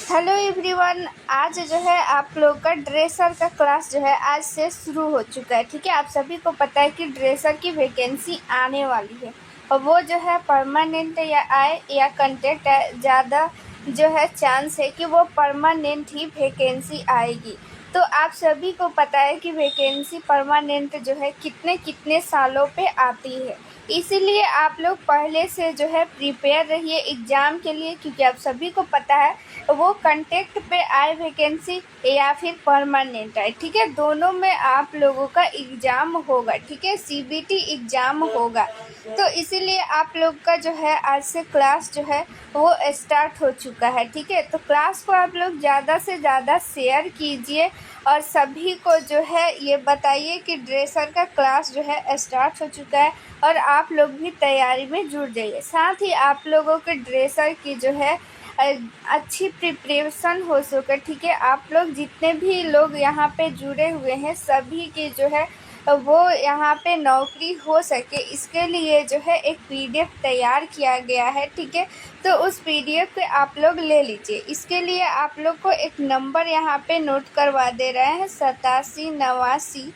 Hello everyone. आज जो है आप लोग का ड्रेसर का क्लास जो है आज से शुरू हो चुका है। ठीक है, आप सभी को पता है कि ड्रेसर की वैकेंसी आने वाली है और वो जो है परमानेंट या आए या कंटेक्ट है, ज़्यादा जो है चांस है कि वो परमानेंट ही वैकेंसी आएगी। तो आप सभी को पता है कि वैकेंसी परमानेंट जो है कितने कितने सालों पे आती है, इसीलिए आप लोग पहले से जो है प्रिपेयर रहिए एग्ज़ाम के लिए, क्योंकि आप सभी को पता है वो कंटेक्ट पे आए वैकेंसी या फिर परमानेंट आए। ठीक है, दोनों में आप लोगों का एग्ज़ाम होगा। ठीक है, सीबीटी एग्ज़ाम होगा, तो इसीलिए आप लोग का जो है आज से क्लास जो है वो स्टार्ट हो चुका है। ठीक है, तो क्लास को आप लोग ज़्यादा से ज़्यादा शेयर कीजिए और सभी को जो है ये बताइए कि ड्रेसर का क्लास जो है स्टार्ट हो चुका है और आप लोग भी तैयारी में जुट जाइए। साथ ही आप लोगों के ड्रेसर की जो है अच्छी प्रिपरेशन हो सके। ठीक है, आप लोग जितने भी लोग यहाँ पे जुड़े हुए हैं सभी की जो है वो यहाँ पे नौकरी हो सके, इसके लिए जो है एक पीडीएफ तैयार किया गया है। ठीक है, तो उस पीडीएफ पे आप लोग ले लीजिए। इसके लिए आप लोग को एक नंबर यहाँ पे नोट करवा दे रहे हैं, 87 89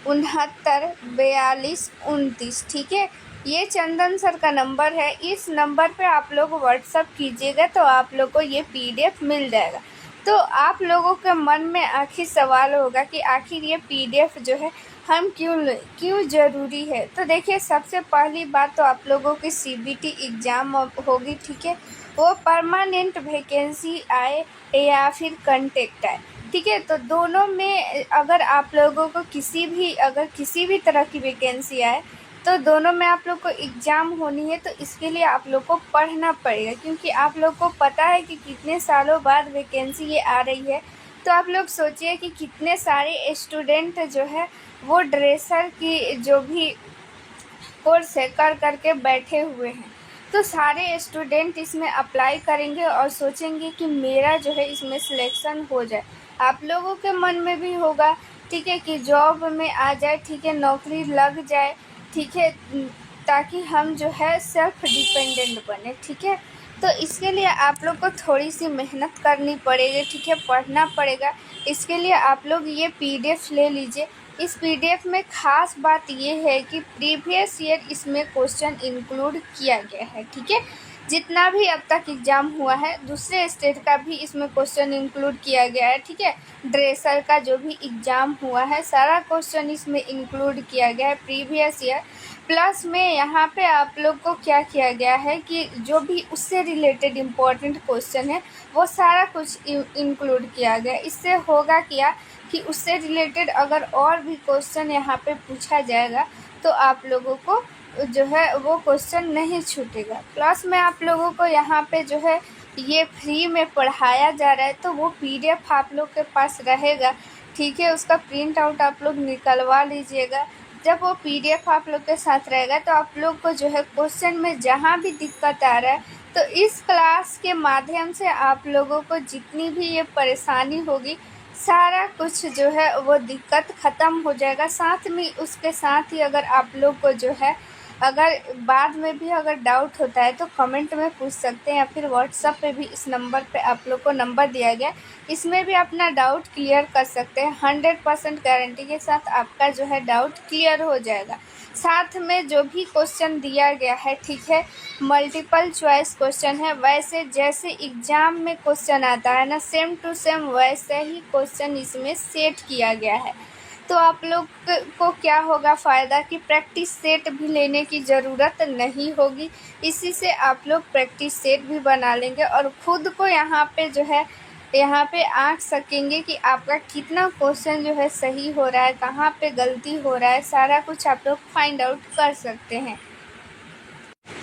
69 42 29। ठीक है, ये चंदन सर का नंबर है। इस नंबर पे आप लोग व्हाट्सअप कीजिएगा तो आप लोग को ये पीडीएफ मिल जाएगा। तो आप लोगों के मन में आखिर सवाल होगा कि आखिर ये पीडीएफ जो है हम क्यों ज़रूरी है। तो देखिए, सबसे पहली बात तो आप लोगों की सीबीटी एग्ज़ाम होगी। ठीक है, वो परमानेंट वैकेंसी आए या फिर कंटेक्ट आए। ठीक है, तो दोनों में अगर आप लोगों को किसी भी तरह की वैकेंसी आए तो दोनों में आप लोग को एग्ज़ाम होनी है। तो इसके लिए आप लोग को पढ़ना पड़ेगा, क्योंकि आप लोग को पता है कि कितने सालों बाद वैकेंसी ये आ रही है। तो आप लोग सोचिए कि कितने सारे स्टूडेंट जो है वो ड्रेसर की जो भी कोर्स है कर के बैठे हुए हैं। तो सारे स्टूडेंट इसमें अप्लाई करेंगे और सोचेंगे कि मेरा जो है इसमें सिलेक्शन हो जाए। आप लोगों के मन में भी होगा, ठीक है, कि जॉब में आ जाए, ठीक है, नौकरी लग जाए, ठीक है, ताकि हम जो है सेल्फ डिपेंडेंट बने। ठीक है, तो इसके लिए आप लोग को थोड़ी सी मेहनत करनी पड़ेगी। ठीक है, पढ़ना पड़ेगा। इसके लिए आप लोग ये पीडीएफ ले लीजिए। इस पीडीएफ में ख़ास बात ये है कि प्रीवियस ईयर इसमें क्वेश्चन इंक्लूड किया गया है। ठीक है, जितना भी अब तक एग्ज़ाम हुआ है दूसरे स्टेट का भी इसमें क्वेश्चन इंक्लूड किया गया है। ठीक है, ड्रेसर का जो भी एग्ज़ाम हुआ है सारा क्वेश्चन इसमें इंक्लूड किया गया है प्रीवियस ईयर। प्लस में यहाँ पे आप लोग को क्या किया गया है कि जो भी उससे रिलेटेड इम्पोर्टेंट क्वेश्चन है वो सारा कुछ इंक्लूड किया गया। इससे होगा क्या कि उससे रिलेटेड अगर और भी क्वेश्चन यहाँ पे पूछा जाएगा तो आप लोगों को जो है वो क्वेश्चन नहीं छूटेगा। प्लस में आप लोगों को यहाँ पे जो है ये फ्री में पढ़ाया जा रहा है, तो वो पीडीएफ आप लोग के पास रहेगा। ठीक है, उसका प्रिंट आउट आप लोग निकलवा लीजिएगा। जब वो पीडीएफ आप लोग के साथ रहेगा तो आप लोग को जो है क्वेश्चन में जहाँ भी दिक्कत आ रहा है तो इस क्लास के माध्यम से आप लोगों को जितनी भी ये परेशानी होगी सारा कुछ जो है वो दिक्कत ख़त्म हो जाएगा। साथ में उसके साथ ही अगर आप लोग को जो है अगर बाद में भी अगर डाउट होता है तो कमेंट में पूछ सकते हैं, या फिर व्हाट्सएप पे भी इस नंबर पे आप लोग को नंबर दिया गया, इसमें भी अपना डाउट क्लियर कर सकते हैं। 100% गारंटी के साथ आपका जो है डाउट क्लियर हो जाएगा। साथ में जो भी क्वेश्चन दिया गया है, ठीक है, मल्टीपल चॉइस क्वेश्चन है। वैसे जैसे एग्ज़ाम में क्वेश्चन आता है ना, सेम टू सेम वैसे ही क्वेश्चन इसमें सेट किया गया है। तो आप लोग को क्या होगा फ़ायदा कि प्रैक्टिस सेट भी लेने की ज़रूरत नहीं होगी। इसी से आप लोग प्रैक्टिस सेट भी बना लेंगे और ख़ुद को यहाँ पे आँक सकेंगे कि आपका कितना क्वेश्चन जो है सही हो रहा है, कहाँ पे गलती हो रहा है, सारा कुछ आप लोग फाइंड आउट कर सकते हैं।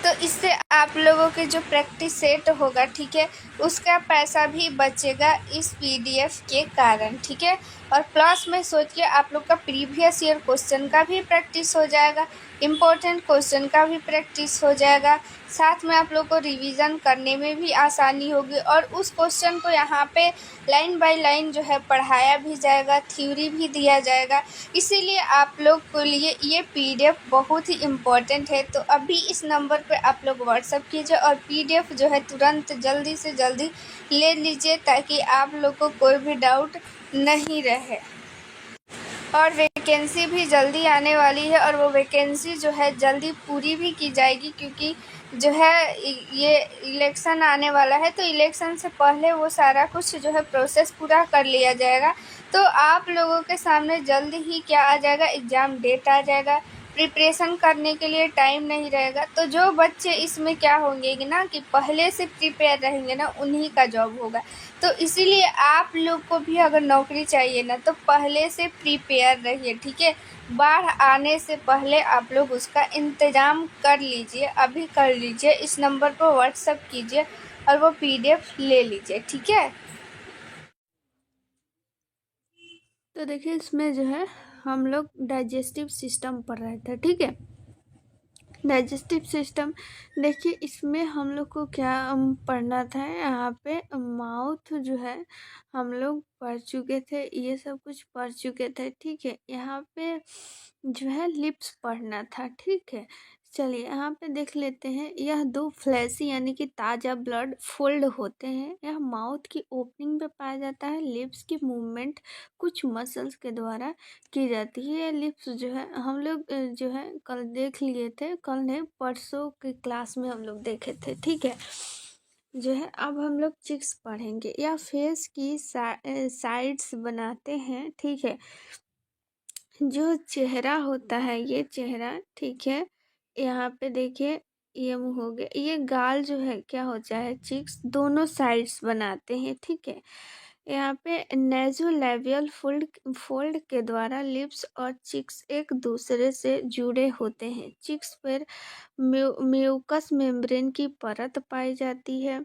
तो इससे आप लोगों के जो प्रैक्टिस सेट होगा, ठीक है, उसका पैसा भी बचेगा इस पीडीएफ के कारण। ठीक है, और प्लस में सोचिए आप लोग का प्रीवियस ईयर क्वेश्चन का भी प्रैक्टिस हो जाएगा, इम्पोर्टेंट क्वेश्चन का भी प्रैक्टिस हो जाएगा। साथ में आप लोग को रिवीजन करने में भी आसानी होगी और उस क्वेश्चन को यहाँ पे लाइन बाय लाइन जो है पढ़ाया भी जाएगा, थ्योरी भी दिया जाएगा। इसीलिए आप लोग के लिए ये PDF बहुत ही इम्पोर्टेंट है। तो अभी इस नंबर पे आप लोग व्हाट्सअप कीजिए और PDF जो है तुरंत जल्दी से जल्दी ले लीजिए ताकि आप लोग को कोई भी डाउट नहीं रहे। और वैकेंसी भी जल्दी आने वाली है और वो वैकेंसी जो है जल्दी पूरी भी की जाएगी, क्योंकि जो है ये इलेक्शन आने वाला है, तो इलेक्शन से पहले वो सारा कुछ जो है प्रोसेस पूरा कर लिया जाएगा। तो आप लोगों के सामने जल्द ही क्या आ जाएगा, एग्ज़ाम डेट आ जाएगा। प्रिपरेशन करने के लिए टाइम नहीं रहेगा। तो जो बच्चे इसमें क्या होंगे कि ना कि पहले से प्रिपेयर रहेंगे ना, उन्हीं का जॉब होगा। तो इसीलिए आप लोग को भी अगर नौकरी चाहिए ना, तो पहले से प्रिपेयर रहिए, ठीक है। बाढ़ आने से पहले आप लोग उसका इंतज़ाम कर लीजिए, अभी कर लीजिए। इस नंबर पर व्हाट्सअप कीजिए और वो PDF ले लीजिए, ठीक है। तो देखिए इसमें जो है हम लोग डाइजेस्टिव सिस्टम पढ़ रहे थे, ठीक है। डाइजेस्टिव सिस्टम देखिए इसमें हम लोग को क्या पढ़ना था, यहाँ पे माउथ जो है हम लोग पढ़ चुके थे, ये सब कुछ पढ़ चुके थे, ठीक है। यहाँ पे जो है लिप्स पढ़ना था, ठीक है। चलिए यहाँ पे देख लेते हैं, यह दो फ्लैशी यानी कि ताज़ा ब्लड फोल्ड होते हैं। यह माउथ की ओपनिंग पे पाया जाता है। लिप्स की मूवमेंट कुछ मसल्स के द्वारा की जाती है। लिप्स जो है हम लोग जो है कल देख लिए थे, कल ने परसों की क्लास में हम लोग देखे थे, ठीक है। जो है अब हम लोग चिक्स पढ़ेंगे। या फेस की साइड्स बनाते हैं, ठीक है। जो चेहरा होता है, ये चेहरा, ठीक है। यहाँ पे देखिए ये मुँह हो गया, ये गाल जो है क्या होता है, चिक्स दोनों साइड्स बनाते हैं, ठीक है। यहाँ पे नेज़ोलैबियल फोल्ड के द्वारा लिप्स और चिक्स एक दूसरे से जुड़े होते हैं। चिक्स पर म्यूकस मेम्ब्रेन की परत पाई जाती है।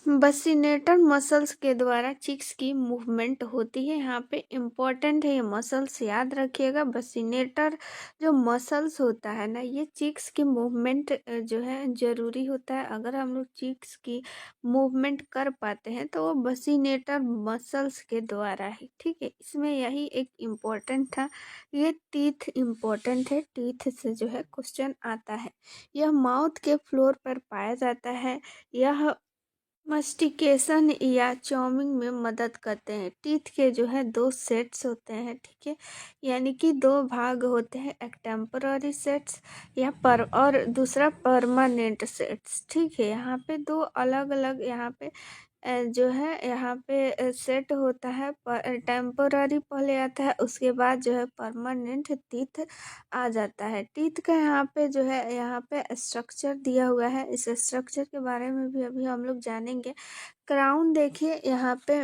बसिनेटर मसल्स के द्वारा चिक्स की मूवमेंट होती है। यहाँ पे इम्पोर्टेंट है, ये मसल्स याद रखिएगा। बसिनेटर जो मसल्स होता है ना, ये चिक्स की मूवमेंट जो है ज़रूरी होता है। अगर हम लोग चिक्स की मूवमेंट कर पाते हैं तो वो बसिनेटर मसल्स के द्वारा ही, ठीक है। इसमें यही एक इम्पोर्टेंट था। ये टीथ इम्पोर्टेंट है, टीथ से जो है क्वेश्चन आता है। यह माउथ के फ्लोर पर पाया जाता है। यह मास्टिकेशन या च्यूइंग में मदद करते हैं। टीथ के जो है दो सेट्स होते हैं, ठीक है। यानी कि दो भाग होते हैं, एक टेम्पररी सेट्स या और दूसरा परमानेंट सेट्स, ठीक है। यहाँ पे दो अलग अलग यहाँ पे जो है यहाँ पे सेट होता है। टेम्पोररी पहले आता है, उसके बाद जो है परमानेंट टीथ आ जाता है। टीथ का यहाँ पे जो है यहाँ पे स्ट्रक्चर दिया हुआ है। इस स्ट्रक्चर के बारे में भी अभी हम लोग जानेंगे। क्राउन देखिए यहाँ पे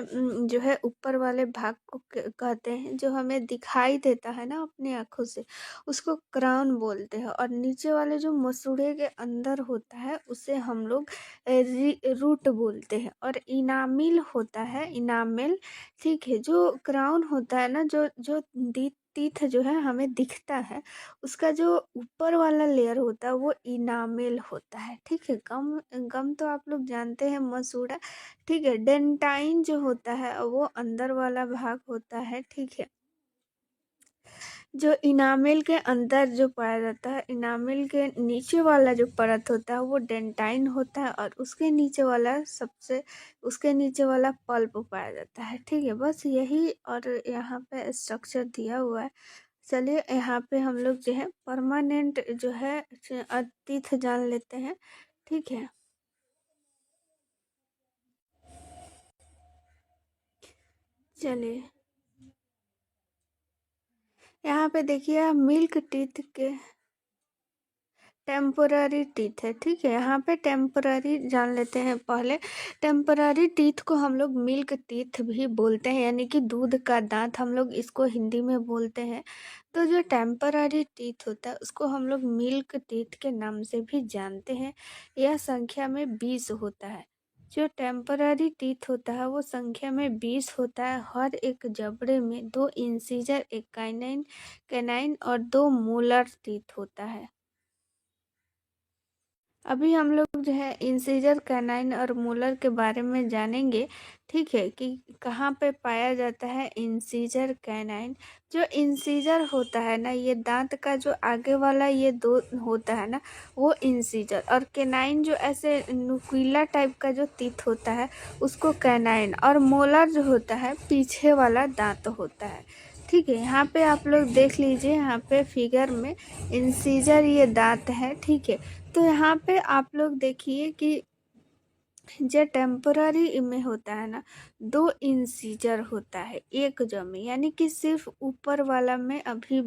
जो है ऊपर वाले भाग को कहते हैं, जो हमें दिखाई देता है ना अपनी आँखों से, उसको क्राउन बोलते हैं। और नीचे वाले जो मसूड़े के अंदर होता है उसे हम लोग रूट बोलते हैं। और इनामिल होता है, इनामेल, ठीक है। जो क्राउन होता है ना, जो जो टीथ जो है हमें दिखता है, उसका जो ऊपर वाला लेयर होता है वो इनामेल होता है, ठीक है। गम गम तो आप लोग जानते हैं, मसूड़ा, ठीक है। डेंटाइन जो होता है वो अंदर वाला भाग होता है, ठीक है। जो इनामेल के अंदर जो पाया जाता है, इनामेल के नीचे वाला जो परत होता है वो डेंटाइन होता है, और उसके नीचे वाला उसके नीचे वाला पल्प पाया जाता है, ठीक है। बस यही और यहाँ पे स्ट्रक्चर दिया हुआ है। चलिए यहाँ पे हम लोग जो है परमानेंट जो है टीथ जान लेते हैं, ठीक है। चलिए यहाँ पे देखिए मिल्क टीथ के टेम्पोररी टीथ है, ठीक है। यहाँ पे टेम्पोररी जान लेते हैं पहले। टेम्पोररी टीथ को हम लोग मिल्क टीथ भी बोलते हैं, यानी कि दूध का दांत हम लोग इसको हिंदी में बोलते हैं। तो जो टेम्पोररी टीथ होता है उसको हम लोग मिल्क टीथ के नाम से भी जानते हैं। यह संख्या में 20 होता है। जो टेम्पररी टीथ होता है वो संख्या में 20 होता है। हर एक जबड़े में 2 इंसीजर, एक कैनाइन और 2 मोलर टीथ होता है। अभी हम लोग जो है इंसीजर कैनाइन और मोलर के बारे में जानेंगे। ठीक है, कि कहाँ पे पाया जाता है इंसीजर कैनाइन। जो इंसीजर होता है ना, ये दांत का जो आगे वाला ये दो होता है ना, वो इंसीजर। और कैनाइन जो ऐसे नुकीला टाइप का जो टीथ होता है उसको कैनाइन। और मोलर जो होता है पीछे वाला दांत होता है। ठीक है, यहाँ पे आप लोग देख लीजिए, यहाँ पे फिगर में इंसीजर ये दांत है। ठीक है, तो यहाँ पे आप लोग देखिए कि जो टेम्पररी में होता है ना, 2 इंसीजर होता है एक जॉ में, यानी कि सिर्फ ऊपर वाला में अभी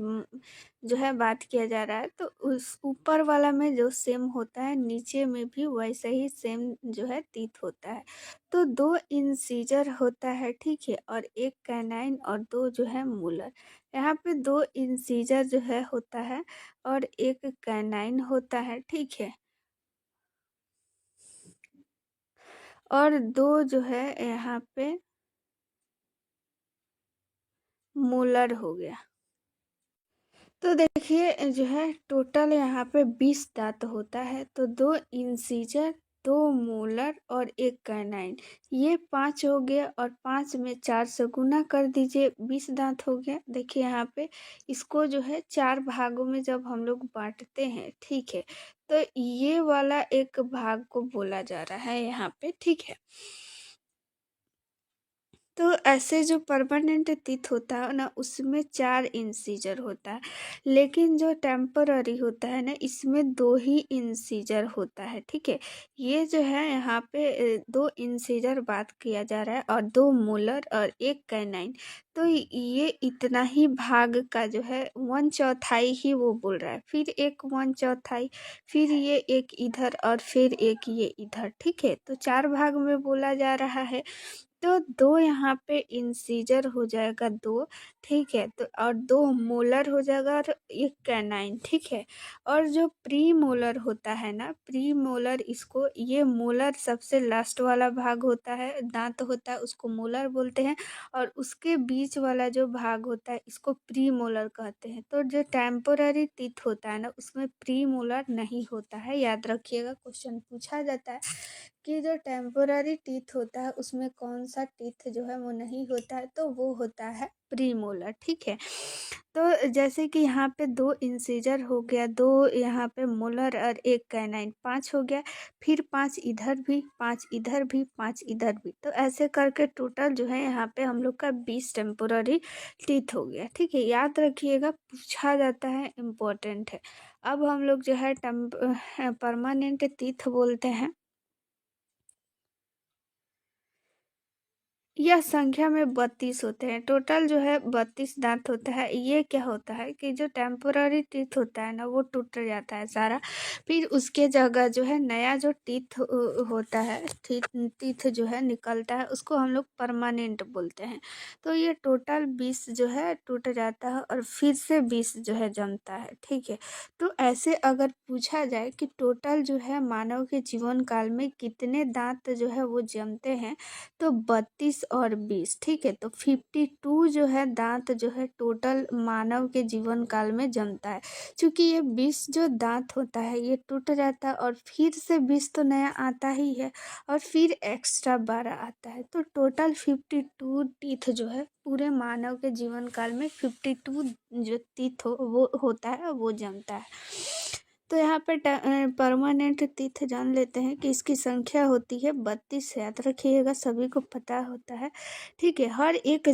जो है बात किया जा रहा है। तो उस ऊपर वाला में जो सेम होता है, नीचे में भी वैसे ही सेम जो है टीथ होता है। तो 2 इंसीजर होता है। ठीक है, और एक कैनाइन और 2 जो है मोलर। यहाँ पे 2 इंसीजर जो है होता है और एक कैनाइन होता है। ठीक है, और 2 जो है यहाँ पे मोलर हो गया। तो देखिए जो है टोटल यहाँ पे 20 दांत होता है। तो 2 इंसीजर, 2 मोलर और एक कैनाइन, ये 5 हो गया। और 5 में 4 से गुना कर दीजिए, 20 दांत हो गया। देखिए यहाँ पे इसको जो है 4 भागों में जब हम लोग बांटते हैं, ठीक है, तो ये वाला एक भाग को बोला जा रहा है यहाँ पे। ठीक है, तो ऐसे जो परमानेंट टीथ होता है ना, उसमें 4 इंसीजर होता है। लेकिन जो टेम्पररी होता है ना, इसमें 2 ही इंसीजर होता है। ठीक है, ये जो है यहाँ पे 2 इंसीजर बात किया जा रहा है और 2 मोलर और एक कैनाइन। तो ये इतना ही भाग का जो है 1/4 ही वो बोल रहा है, फिर एक 1/4, फिर ये एक इधर और फिर एक ये इधर। ठीक है, तो 4 भाग में बोला जा रहा है। तो 2 यहाँ पे इंसीजर हो जाएगा 2। ठीक है, तो और 2 मोलर हो जाएगा और एक कैनाइन। ठीक है, और जो प्री मोलर होता है ना, प्री मोलर, इसको ये मोलर सबसे लास्ट वाला भाग होता है, दांत होता है, उसको मोलर बोलते हैं। और उसके बीच वाला जो भाग होता है इसको प्री मोलर कहते हैं। तो जो टेम्पोररी टीथ होता है ना, उसमें प्री मोलर नहीं होता है। याद रखिएगा, क्वेश्चन पूछा जाता है कि जो टेम्पोररी टीथ होता है उसमें कौन सा टीथ जो है वो नहीं होता है, तो वो होता है प्रीमोलर। ठीक है, तो जैसे कि यहाँ पे 2 इंसीजर हो गया, 2 यहाँ पे मोलर और एक कैनाइन, 5 हो गया। फिर 5 इधर भी, 5 इधर भी, 5 इधर भी। तो ऐसे करके टोटल जो है यहाँ पे हम लोग का 20 टेम्पोररी टीथ हो गया। ठीक है, याद रखिएगा, पूछा जाता है, इम्पोर्टेंट है। अब हम लोग जो है परमानेंट टीथ बोलते हैं। यह संख्या में 32 होते हैं। टोटल जो है 32 दांत होता है। ये क्या होता है कि जो टेम्पोररी टीथ होता है ना, वो टूट जाता है सारा। फिर उसके जगह जो है नया जो टीथ होता है, टीथ जो है निकलता है, उसको हम लोग परमानेंट बोलते हैं। तो ये टोटल 20 जो है टूट जाता है और फिर से 20 जो है जमता है। ठीक है, तो ऐसे अगर पूछा जाए कि टोटल जो है मानव के जीवन काल में कितने दांत जो है वो जमते हैं, तो 32 और 20। ठीक है, तो 52 जो है दांत जो है टोटल मानव के जीवन काल में जमता है। क्योंकि ये 20 जो दांत होता है ये टूट जाता है और फिर से 20 तो नया आता ही है, और फिर एक्स्ट्रा 12 आता है। तो टोटल 52 टीथ जो है पूरे मानव के जीवन काल में 52 जो टीथ वो होता है वो जमता है। तो यहाँ पे परमानेंट टीथ जान लेते हैं कि इसकी संख्या होती है 32। याद रखिएगा, सभी को पता होता है। ठीक है, हर एक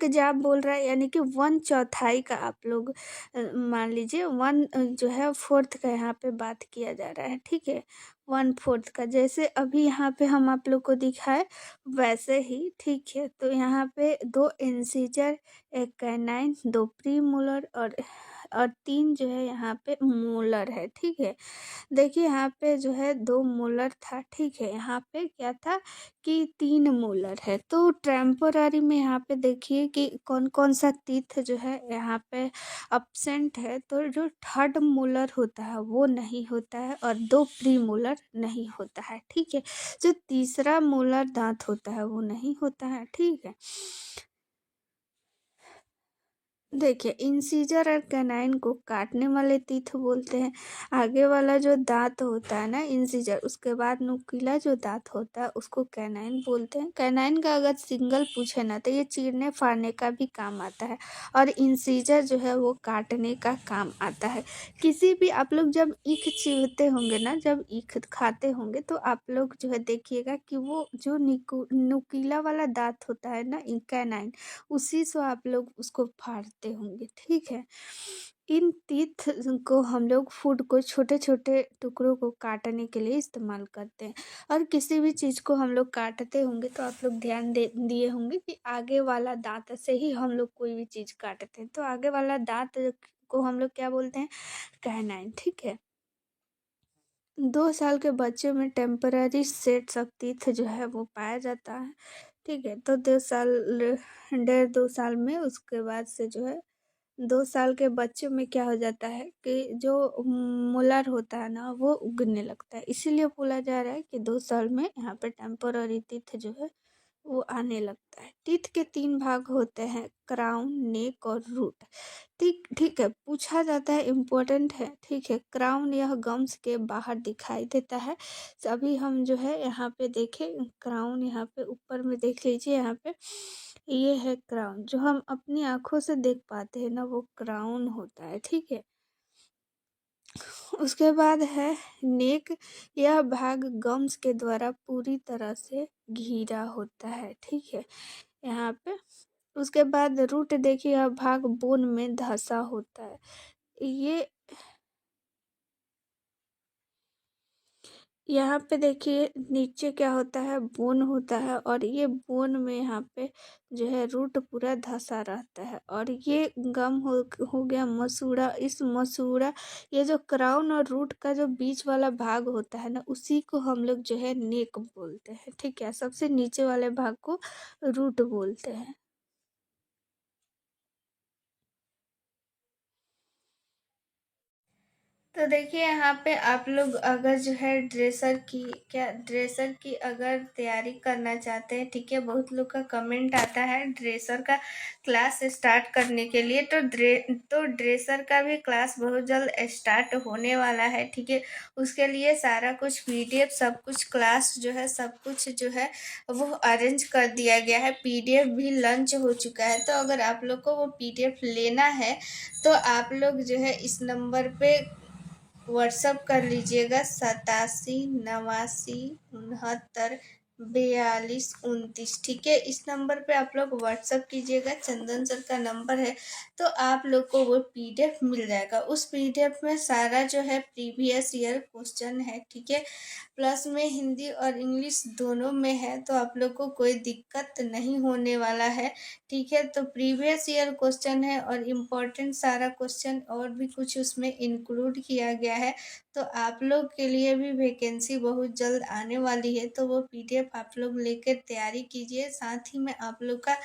जाप बोल रहा है, यानी कि 1/4 का आप लोग मान लीजिए, 1/4 का यहाँ पे बात किया जा रहा है। ठीक है, 1/4 का, जैसे अभी यहाँ पे हम आप लोग को दिखाए वैसे ही। ठीक है, तो यहाँ पे 2 इंसीजर, एक कैनाइन, 2 प्री मोलर और 3 जो है यहाँ पे मोलर है। ठीक है, देखिए यहाँ पे जो है 2 मोलर था। ठीक है, यहाँ पे क्या था कि 3 मोलर है। तो टेम्पोररी में यहाँ पे देखिए कि कौन कौन सा टीथ जो है यहाँ पे अब्सेंट है। तो जो थर्ड मोलर होता है वो नहीं होता है और 2 प्री मोलर नहीं होता है। ठीक है, जो तीसरा मोलर दांत होता है वो नहीं होता है। ठीक है, देखिए, इंसीजर और कैनाइन को काटने वाले टीथ बोलते हैं। आगे वाला जो दांत होता है ना इंसीजर, उसके बाद नुकीला जो दांत होता है उसको कैनाइन बोलते हैं। कैनाइन का अगर सिंगल पूछे ना तो ये चीरने फाड़ने का भी काम आता है, और इंसीजर जो है वो काटने का काम आता है। किसी भी आप लोग जब ईख चीरते होंगे ना, जब ईख खाते होंगे तो आप लोग जो है देखिएगा कि वो जो नुकीला वाला दांत होता है ना कैनाइन, उसी से आप लोग उसको फाड़ते होंगे, ठीक है। इन टीथ को हम लोग फूड को छोटे छोटे टुकड़ों को काटने के लिए इस्तेमाल करते हैं। और किसी भी चीज़ को हम लोग काटते होंगे तो आप लोग ध्यान दे दिए होंगे कि आगे वाला दांत से ही हम लोग कोई भी चीज़ काटते हैं, तो आगे वाला दांत को हम लोग क्या बोलते हैं, कैनाइन, ठीक है। 2 साल के बच्चे में टेम्पररी सेट्स ऑफ टीथ जो है वो पाया जाता है, ठीक है। तो 2 साल, 1.5-2 साल में उसके बाद से जो है 2 साल के बच्चे में क्या हो जाता है कि जो मोलर होता है ना वो उगने लगता है। इसीलिए बोला जा रहा है कि 2 साल में यहाँ पे टेम्पोररी टीथ जो है वो आने लगता है। टीथ के 3 भाग होते हैं, क्राउन, नेक और रूट। ठीक ठीक है, पूछा जाता है, इम्पोर्टेंट है, ठीक है। क्राउन यह गम्स के बाहर दिखाई देता है। अभी हम जो है यहाँ पे देखें, क्राउन यहाँ पे ऊपर में देख लीजिए, यहाँ पे ये है क्राउन, जो हम अपनी आंखों से देख पाते हैं ना वो क्राउन होता है, ठीक है। उसके बाद है नेक, यह भाग गम्स के द्वारा पूरी तरह से घिरा होता है, ठीक है, यहाँ पे। उसके बाद रूट देखिए, यह भाग बोन में धंसा होता है। ये यहाँ पे देखिए नीचे क्या होता है, बोन होता है, और ये बोन में यहाँ पे जो है रूट पूरा धंसा रहता है। और ये गम हो गया मसूड़ा। इस मसूड़ा, ये जो क्राउन और रूट का जो बीच वाला भाग होता है ना, उसी को हम लोग जो है नेक बोलते हैं, ठीक है। सबसे नीचे वाले भाग को रूट बोलते हैं। तो देखिए यहाँ पे आप लोग अगर जो है ड्रेसर की अगर तैयारी करना चाहते हैं, ठीक है। बहुत लोग का कमेंट आता है ड्रेसर का क्लास स्टार्ट करने के लिए, तो ड्रेसर का भी क्लास बहुत जल्द स्टार्ट होने वाला है, ठीक है। उसके लिए सारा कुछ पीडीएफ, सब कुछ क्लास जो है सब कुछ जो है वो अरेंज कर दिया गया है। पीडीएफ भी लॉन्च हो चुका है। तो अगर आप लोग को वो पीडीएफ लेना है तो आप लोग जो है इस नंबर पे व्हाट्सअप कर लीजिएगा, 87 89 69 42 29, ठीक है। इस नंबर पे आप लोग व्हाट्सअप कीजिएगा, चंदन सर का नंबर है। तो आप लोग को वो पीडीएफ मिल जाएगा। उस पीडीएफ में सारा जो है प्रीवियस ईयर क्वेश्चन है, ठीक है। प्लस में हिंदी और इंग्लिश दोनों में है, तो आप लोग को कोई दिक्कत नहीं होने वाला है, ठीक है। तो प्रीवियस ईयर क्वेश्चन है और इम्पोर्टेंट सारा क्वेश्चन और भी कुछ उसमें इंक्लूड किया गया है। तो आप लोग के लिए भी वैकेंसी बहुत जल्द आने वाली है, तो वो पीडीएफ आप लोग लेकर तैयारी कीजिए। साथ ही में आप लोग का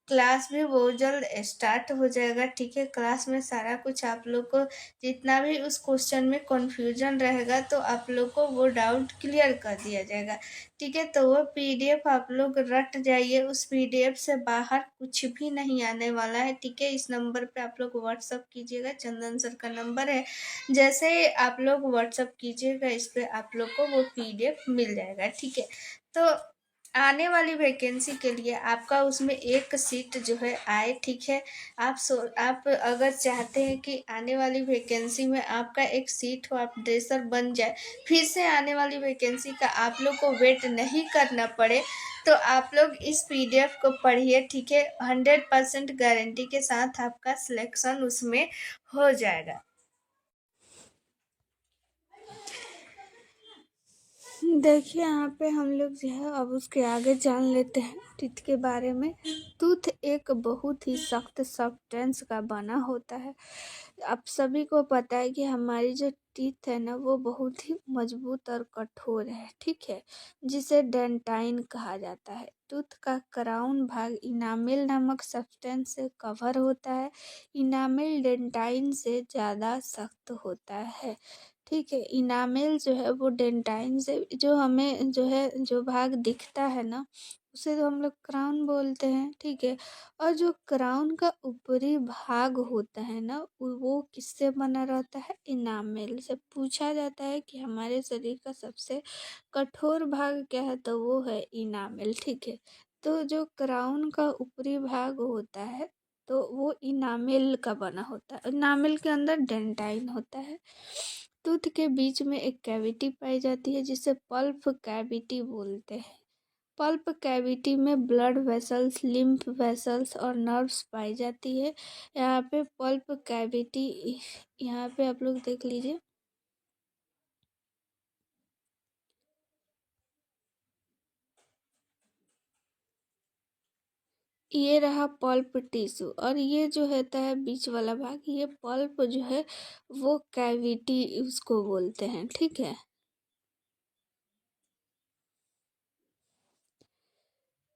क्लास भी बहुत जल्द स्टार्ट हो जाएगा, ठीक है। क्लास में सारा कुछ आप लोग को जितना भी उस क्वेश्चन में कन्फ्यूजन रहेगा तो आप लोग को वो डाउट क्लियर कर दिया जाएगा, ठीक है। तो वो पीडीएफ आप लोग रट जाइए, उस पीडीएफ से बाहर कुछ भी नहीं आने वाला है, ठीक है। इस नंबर पे आप लोग व्हाट्सअप कीजिएगा, चंदन सर का नंबर है। जैसे ही आप लोग व्हाट्सअप कीजिएगा इस पे आप लोग को वो पीडीएफ मिल जाएगा, ठीक है। तो आने वाली वैकेंसी के लिए आपका उसमें एक सीट जो है आए, ठीक है। आप अगर चाहते हैं कि आने वाली वैकेंसी में आपका एक सीट हो, आप ड्रेसर बन जाए, फिर से आने वाली वैकेंसी का आप लोग को वेट नहीं करना पड़े, तो आप लोग इस पीडीएफ को पढ़िए, ठीक है। 100% गारंटी के साथ आपका सिलेक्शन उसमें हो जाएगा। देखिए यहाँ पे हम लोग जो है अब उसके आगे जान लेते हैं टीथ के बारे में। टूथ एक बहुत ही सख्त सब्सटेंस का बना होता है। आप सभी को पता है कि हमारी जो टीथ है ना वो बहुत ही मजबूत और कठोर है, ठीक है, जिसे डेंटाइन कहा जाता है। टूथ का क्राउन भाग इनामेल नामक सब्सटेंस से कवर होता है। इनामेल डेंटाइन से ज़्यादा सख्त होता है, ठीक है। इनामेल जो है वो डेंटाइन से, जो हमें जो है जो भाग दिखता है ना उसे तो हम लोग क्राउन बोलते हैं, ठीक है। और जो क्राउन का ऊपरी भाग होता है ना, वो किससे बना रहता है? इनामेल से। पूछा जाता है कि हमारे शरीर का सबसे कठोर भाग क्या है, तो वो है इनामेल, ठीक है। तो जो क्राउन का ऊपरी भाग होता है तो वो इनामेल का बना होता है। इनामेल के अंदर डेंटाइन होता है। टूथ के बीच में एक कैविटी पाई जाती है जिसे पल्प कैविटी बोलते हैं। पल्प कैविटी में ब्लड वेसल्स, लिम्फ वेसल्स और नर्व्स पाई जाती है। यहाँ पे पल्प कैविटी, यहाँ पे आप लोग देख लीजिए, ये रहा पल्प टिश्यू, और ये जो होता है बीच वाला भाग, ये पल्प जो है वो कैविटी उसको बोलते हैं, ठीक है।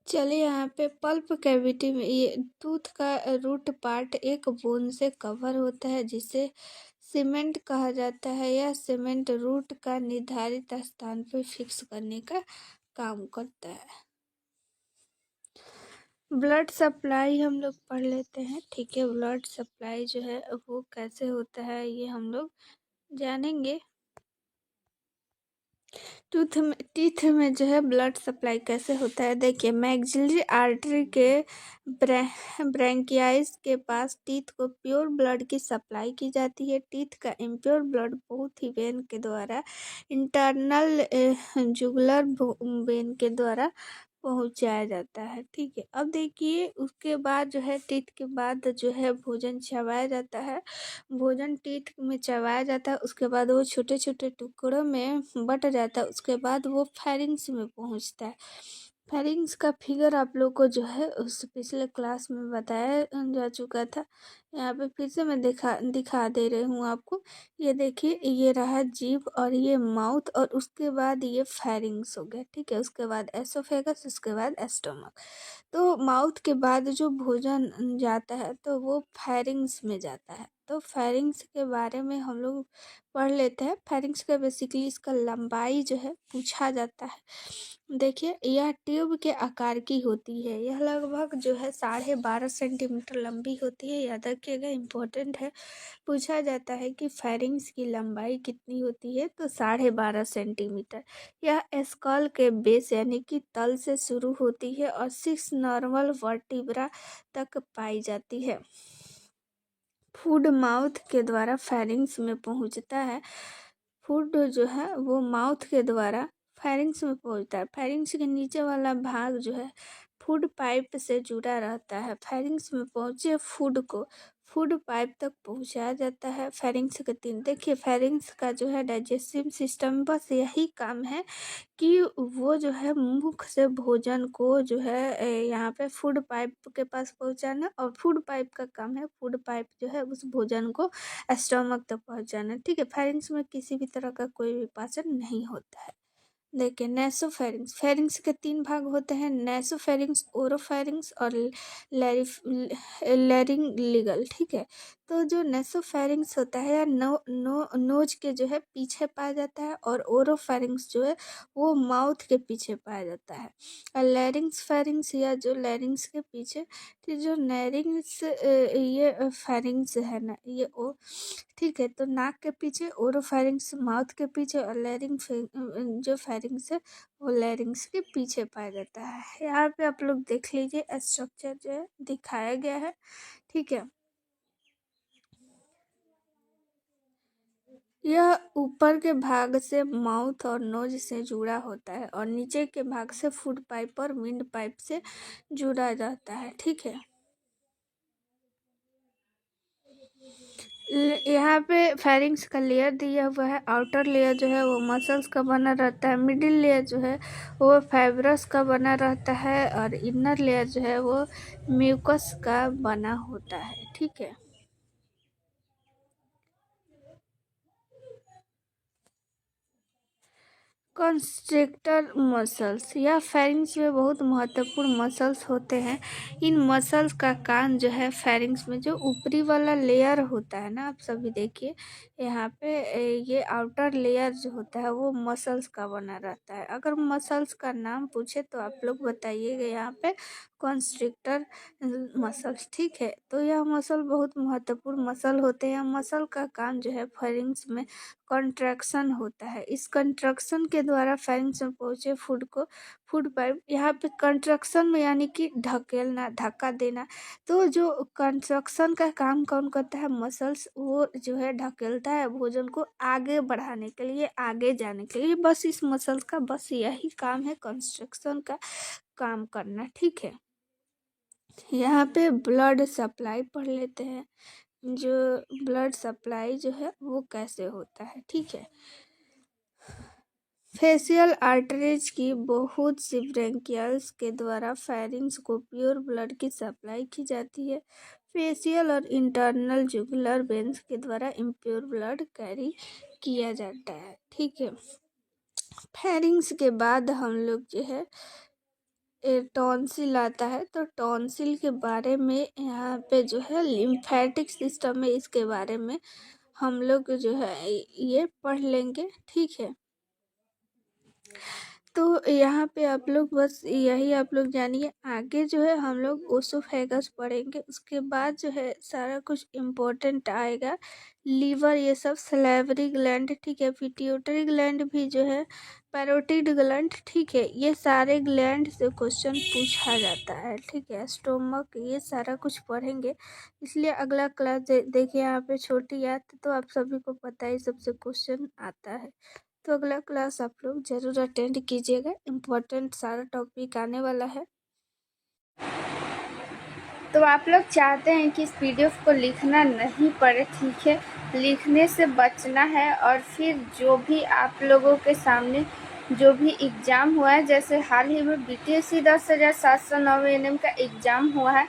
चलिए, यहाँ पे पल्प कैविटी में ये टूथ का रूट पार्ट एक बोन से कवर होता है जिसे सीमेंट कहा जाता है। यह सीमेंट रूट का निर्धारित स्थान पर फिक्स करने का काम करता है। ब्लड सप्लाई हम लोग पढ़ लेते हैं, ठीक है। ब्लड सप्लाई जो है वो कैसे होता है ये हम लोग जानेंगे। टीथ में जो है ब्लड सप्लाई कैसे होता है, देखिए। मैक्सिलरी आर्टरी के ब्रैंकियाइस के पास टीथ को प्योर ब्लड की सप्लाई की जाती है। टीथ का इम्प्योर ब्लड बहुत ही वेन के द्वारा, इंटरनल जुगुलर वेन के द्वारा पहुंचाया जाता है, ठीक है। अब देखिए, उसके बाद जो है टीथ के बाद जो है भोजन चबाया जाता है। भोजन टीथ में चबाया जाता है, उसके बाद वो छोटे छोटे टुकड़ों में बट जाता है। उसके बाद वो फेरिंग्स में पहुंचता है। फेरिंग्स का फिगर आप लोग को जो है उस पिछले क्लास में बताया जा चुका था। यहाँ पे फिर से मैं दिखा दे रही हूँ आपको। ये देखिए, ये रहा जीभ और ये माउथ, और उसके बाद ये फेरिंग्स हो गया, ठीक है। उसके बाद एसोफेगस, उसके बाद एस्टोमक। तो माउथ के बाद जो भोजन जाता है तो वो फेरिंग्स में जाता है। तो फेरिंग्स के बारे में हम लोग पढ़ लेते हैं। फेरिंग्स का बेसिकली इसका लंबाई जो है पूछा जाता है। देखिए, यह ट्यूब के आकार की होती है। यह लगभग जो है 12.5 सेंटीमीटर लंबी होती है। याद रखिएगा, इम्पोर्टेंट है। पूछा जाता है कि फेरिंग्स की लंबाई कितनी होती है, तो 12.5 सेंटीमीटर। यह स्कल के बेस यानी कि तल से शुरू होती है और 6 नॉर्मल वर्टिब्रा तक पाई जाती है। फूड माउथ के द्वारा फेरिंग्स में पहुंचता है। फूड जो है वो माउथ के द्वारा फेरिंग्स में पहुंचता है। फेरिंग्स के नीचे वाला भाग जो है फूड पाइप से जुड़ा रहता है। फेरिंग्स में पहुंचे फूड को फूड पाइप तक पहुंचाया जाता है। फेरिंग्स के 3, देखिए, फेरिंग्स का जो है डाइजेस्टिव सिस्टम बस यही काम है कि वो जो है मुख से भोजन को जो है यहाँ पे फूड पाइप के पास पहुँचाना, और फूड पाइप का काम है फूड पाइप जो है उस भोजन को स्टोमक तक पहुँचाना, ठीक है। फेरिंग्स में किसी भी तरह का कोई भी पाचन नहीं होता है। देखिए, नेसोफेरिंग्स। फेरिंग्स के 3 भाग होते हैं, नेसोफेरिंग्स, ओरोफेरिंग्स और लैरिंगलिगल, ठीक है। तो जो नेसोफेरिंग्स होता है या नोज के जो है पीछे पाया जाता है, और ओरोफेरिंग्स जो है वो माउथ के पीछे पाया जाता है। और लैरिंग्स फेरिंग्स या जो लैरिंग्स के पीछे, तो जो लैरिंग्स ये फेरिंग्स है ना, ये ओ, ठीक है। तो नाक के पीछे ओरोफेरिंग्स, माउथ के पीछे, और जो फेरिंग्स है वो लैरिंग्स के पीछे पाया जाता है। यहाँ पे आप लोग देख लीजिए, स्ट्रक्चर जो है दिखाया गया है, ठीक है। यह ऊपर के भाग से माउथ और नोज से जुड़ा होता है, और नीचे के भाग से फूड पाइप और विंड पाइप से जुड़ा जाता है, ठीक है। यहाँ पे फेरिंग्स का लेयर दिया हुआ है। आउटर लेयर जो है वो मसल्स का बना रहता है। मिडिल लेयर जो है वो फाइब्रस का बना रहता है, और इनर लेयर जो है वो म्यूकस का बना होता है, ठीक है। कंस्ट्रिक्टर मसल्स या फेरिंग्स में बहुत महत्वपूर्ण मसल्स होते हैं। इन मसल्स का काम जो है फेरिंग्स में जो ऊपरी वाला लेयर होता है ना, आप सभी देखिए यहाँ पे ये आउटर लेयर जो होता है वो मसल्स का बना रहता है। अगर मसल्स का नाम पूछे तो आप लोग बताइएगा यहाँ पे कंस्ट्रिक्टर मसल्स, ठीक है। तो यह मसल बहुत महत्वपूर्ण मसल होते हैं। मसल का काम जो है फेरिंग्स में कंट्रैक्शन होता है। इस कंट्रैक्शन के द्वारा फेरिंग्स में पहुंचे फूड पाइप यहाँ पे कंट्रैक्शन में यानी कि ढकेलना, धक्का देना। तो जो कंस्ट्रक्शन का काम कौन करता है, मसल्स, वो जो है ढकेलता है भोजन को आगे बढ़ाने के लिए, आगे जाने के लिए। बस इस मसल्स का बस यही काम है, कंस्ट्रक्शन का काम करना, ठीक है। यहाँ पे ब्लड सप्लाई पढ़ लेते हैं। जो ब्लड सप्लाई जो है वो कैसे होता है, ठीक है। फेशियल आर्टरीज की बहुत सी ब्रेंकियल्स के द्वारा फेरिंग्स को प्योर ब्लड की सप्लाई की जाती है। फेशियल और इंटरनल जुगुलर वेन्स के द्वारा इम्प्योर ब्लड कैरी किया जाता है, ठीक है। फेरिंग्स के बाद हम लोग जो है टॉन्सिल आता है। तो टॉन्सिल के बारे में यहाँ पे जो है लिम्फेटिक सिस्टम है, इसके बारे में हम लोग जो है ये पढ़ लेंगे, ठीक है। तो यहाँ पे आप लोग बस यही आप लोग जानिए। आगे जो है हम लोग ओसोफेगस पढ़ेंगे, उसके बाद जो है सारा कुछ इम्पोर्टेंट आएगा। लीवर, ये सब, सलेवरी ग्लैंड, ठीक है, पिट्यूटरी ग्लैंड भी जो है, पैरोटिड ग्लैंड, ठीक है। ये सारे ग्लैंड से क्वेश्चन पूछा जाता है, ठीक है। स्टोमक, ये सारा कुछ पढ़ेंगे। इसलिए अगला क्लास देखिए यहाँ पे छोटी याद, तो आप सभी को पता है सबसे क्वेश्चन आता है। तो अगला क्लास आप लोग जरूर अटेंड कीजिएगा, इम्पोर्टेंट सारा टॉपिक आने वाला है। तो आप लोग चाहते हैं कि इस पीडीएफ को लिखना नहीं पड़े, ठीक है, लिखने से बचना है। और फिर जो भी आप लोगों के सामने जो भी एग्ज़ाम हुआ है, जैसे हाल ही में बीटीएससी 10,709 एएनएम का एग्ज़ाम हुआ है,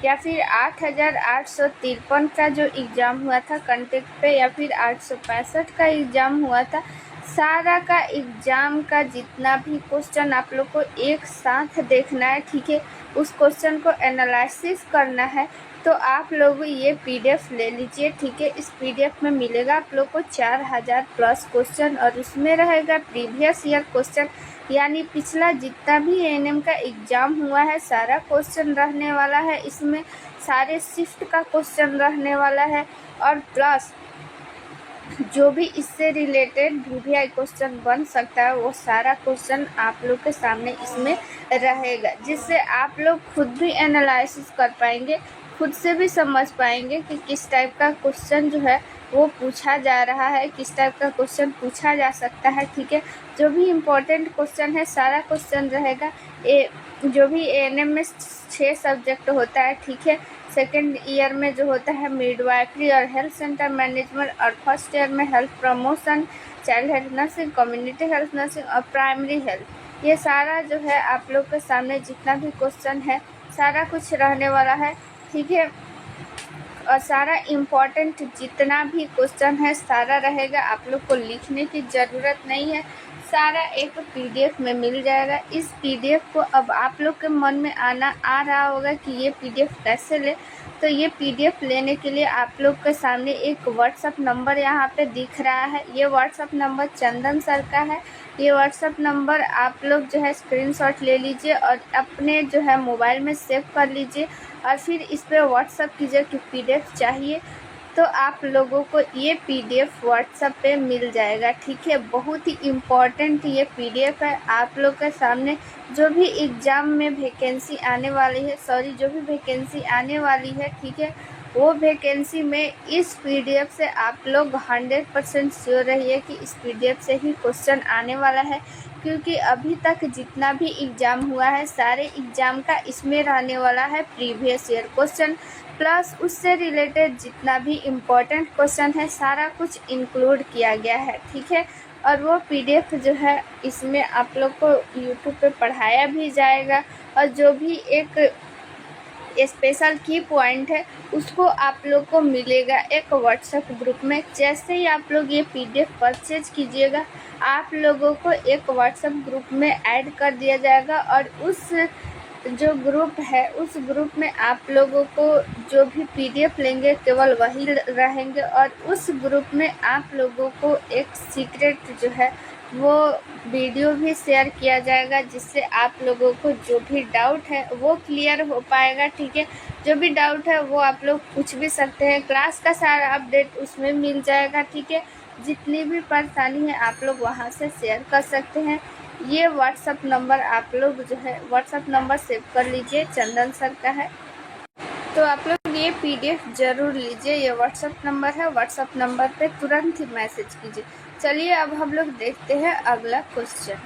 या फिर 8,853 का जो एग्ज़ाम हुआ था कंटेक्ट पे, या फिर 865 का एग्ज़ाम हुआ था, सारा का एग्ज़ाम का जितना भी क्वेश्चन आप लोग को एक साथ देखना है, ठीक है। उस क्वेश्चन को एनालिसिस करना है। तो आप लोग ये पीडीएफ ले लीजिए, ठीक है। इस पीडीएफ में मिलेगा आप लोग को 4,000 प्लस क्वेश्चन, और उसमें रहेगा प्रीवियस ईयर क्वेश्चन, यानी पिछला जितना भी एएनएम का एग्ज़ाम हुआ है सारा क्वेश्चन रहने वाला है। इसमें सारे शिफ्ट का क्वेश्चन रहने वाला है, और प्लस जो भी इससे रिलेटेड वीवीआई क्वेश्चन बन सकता है वो सारा क्वेश्चन आप लोग के सामने इसमें रहेगा, जिससे आप लोग खुद भी एनालिसिस कर पाएंगे, खुद से भी समझ पाएंगे कि किस टाइप का क्वेश्चन जो है वो पूछा जा रहा है, किस टाइप का क्वेश्चन पूछा जा सकता है, ठीक है। जो भी इम्पोर्टेंट क्वेश्चन है सारा क्वेश्चन रहेगा। जो भी एएनएम में 6 सब्जेक्ट होता है, ठीक है। सेकेंड ईयर में जो होता है मिडवाइफरी और हेल्थ सेंटर मैनेजमेंट, और फर्स्ट ईयर में health promotion, child health nursing, community health nursing और प्राइमरी हेल्थ। ये सारा जो है आप लोग के सामने जितना भी क्वेश्चन है सारा कुछ रहने वाला है, ठीक है। और सारा इम्पोर्टेंट जितना भी क्वेश्चन है सारा रहेगा, आप लोग को लिखने की ज़रूरत नहीं है, सारा एक पीडीएफ में मिल जाएगा। इस पीडीएफ को अब आप लोग के मन में आ रहा होगा कि ये पीडीएफ कैसे ले। तो ये पीडीएफ लेने के लिए आप लोग के सामने एक व्हाट्सअप नंबर यहाँ पे दिख रहा है। ये व्हाट्सअप नंबर चंदन सर का है। ये व्हाट्सअप नंबर आप लोग जो है स्क्रीनशॉट ले लीजिए और अपने जो है मोबाइल में सेव कर लीजिए, और फिर इस पर व्हाट्सअप कीजिए कि पीडीएफ चाहिए, तो आप लोगों को ये पीडीएफ व्हाट्सएप पे मिल जाएगा, ठीक है। बहुत ही इम्पॉर्टेंट ये पीडीएफ है। आप लोग के सामने जो भी एग्ज़ाम में वैकेंसी आने वाली है, जो भी वैकेंसी आने वाली है, ठीक है, वो वैकेंसी में इस पीडीएफ से आप लोग 100% श्योर रहिए कि इस पीडीएफ से ही क्वेश्चन आने वाला है, क्योंकि अभी तक जितना भी एग्ज़ाम हुआ है सारे एग्ज़ाम का इसमें रहने वाला है प्रीवियस ईयर क्वेश्चन, प्लस उससे रिलेटेड जितना भी इम्पोर्टेंट क्वेश्चन है सारा कुछ इंक्लूड किया गया है, ठीक है। और वो पीडीएफ जो है इसमें आप लोग को यूट्यूब पे पढ़ाया भी जाएगा, और जो भी एक स्पेशल की पॉइंट है उसको आप लोग को मिलेगा एक व्हाट्सएप ग्रुप में। जैसे ही आप लोग ये PDF परचेज कीजिएगा आप लोगों को एक व्हाट्सएप ग्रुप में ऐड कर दिया जाएगा और उस जो ग्रुप है उस ग्रुप में आप लोगों को जो भी PDF लेंगे केवल वही रहेंगे और उस ग्रुप में आप लोगों को एक सीक्रेट जो है वो वीडियो भी शेयर किया जाएगा, जिससे आप लोगों को जो भी डाउट है वो क्लियर हो पाएगा। ठीक है, जो भी डाउट है वो आप लोग पूछ भी सकते हैं, क्लास का सारा अपडेट उसमें मिल जाएगा। ठीक है, जितनी भी परेशानी है आप लोग वहाँ से शेयर कर सकते हैं। ये व्हाट्सअप नंबर आप लोग जो है व्हाट्सअप नंबर सेव कर लीजिए, चंदन सर का है। तो आप लोग ये PDF ज़रूर लीजिए, ये व्हाट्सअप नंबर है, व्हाट्सअप नंबर पे तुरंत ही मैसेज कीजिए। चलिए अब हम लोग देखते हैं अगला क्वेश्चन।